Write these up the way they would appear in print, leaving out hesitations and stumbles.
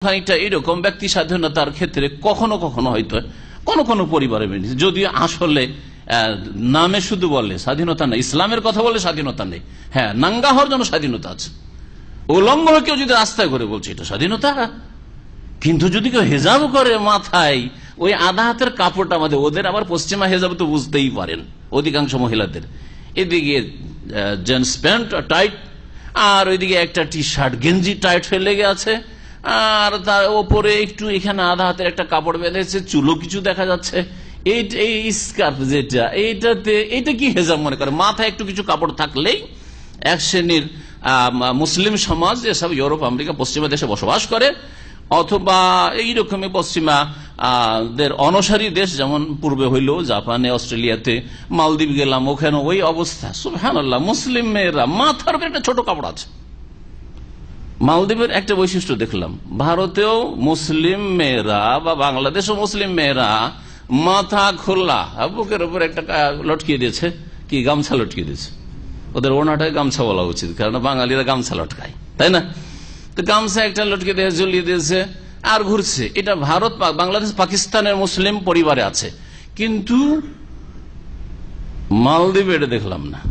খানিকটা এরকম ব্যক্তি স্বাধীনতার ক্ষেত্রে কখনো কখনো হয়তো কোন কোন পরিবারে মেনে, যদিও আসলে নামে শুধু বলে স্বাধীনতা নেই, ইসলামের কথা বলে স্বাধীনতা নেই। হ্যাঁ, নাঙ্গা হওয়ার জন্য স্বাধীনতা আছে, উলঙ্গ কেউ যদি রাস্তায় করে বলছে এটা স্বাধীনতা। কিন্তু যদি কেউ হেজাব করে মাথায়, ওই আধা হাতের কাপড়টা আমাদের, ওদের আবার পশ্চিমা হেজাব তো বুঝতেই পারেন অধিকাংশ মহিলাদের, এদিকে জিন্স প্যান্ট টাইট, আর ওইদিকে একটা টি শার্ট গেঞ্জি টাইট হয়ে লেগে আছে, আর তার ওপরে একটু এখানে আধা হাতের একটা কাপড় বেঁধেছে, চুলো কিছু দেখা যাচ্ছে, এই স্কার্ফ যেটা, এইটা কি হেজাব মনে করে? মাথায় একটু কিছু কাপড় থাকলেই এক শ্রেণীর মুসলিম সমাজ, যেসব ইউরোপ আমেরিকা পশ্চিমা দেশে বসবাস করে, অথবা এইরকমই পশ্চিমা দের অনসারী দেশ, যেমন পূর্বে হইল জাপানে, অস্ট্রেলিয়াতে, মালদ্বীপ গেলাম, ওখানে ওই অবস্থা। সুবহানাল্লাহ, মুসলিম মেয়েরা মাথার উপর একটা ছোট কাপড় আছে। মালদ্বীপের একটা বৈশিষ্ট্য দেখলাম, ভারতেও মুসলিম মেয়েরা বা বাংলাদেশও মুসলিম মেয়েরা মাথা খোলা, বুকের উপর একটা লটকিয়ে দিয়েছে, কি গামছা লটকিয়ে দিয়েছে। ওদের ওনাটাই গামছা বলা উচিত, কারণ বাঙালিরা গামছা লটকায়, তাই না? তো গামছা একটা লটকে দিয়ে ঝুলিয়ে দিয়েছে আর ঘুরছে। এটা ভারত, বাংলাদেশ, পাকিস্তানের মুসলিম পরিবারে আছে, কিন্তু মালদ্বীপে এটা দেখলাম না।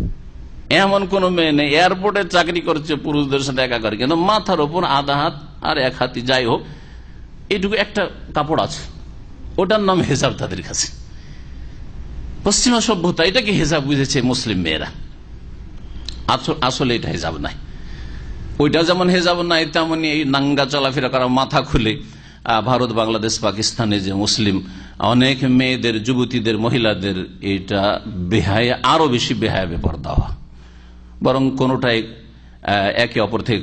এমন কোন মেয়ে নেই, এয়ারপোর্টে চাকরি করছে পুরুষদের সাথে একা করে, কিন্তু মাথার ওপর আধা হাত আর এক হাতি যাই হোক এইটুকু একটা কাপড় আছে, ওটার নাম হেজাব তাদের কাছে। পশ্চিমা সভ্যতা এটাকে হেজাব বুঝেছে মুসলিম মেয়েরা, আসলে এটা হেজাব নাই। ওইটা যেমন হেজাব নাই, তেমনি এই নাঙ্গা চলাফেরা করা, মাথা খুলে ভারত, বাংলাদেশ, পাকিস্তানে যে মুসলিম অনেক মেয়েদের, যুবতীদের, মহিলাদের, এটা বেহায়া, আরো বেশি বেহায়া ব্যাপার দেওয়া, বরং কোনটাই একে অপর থেকে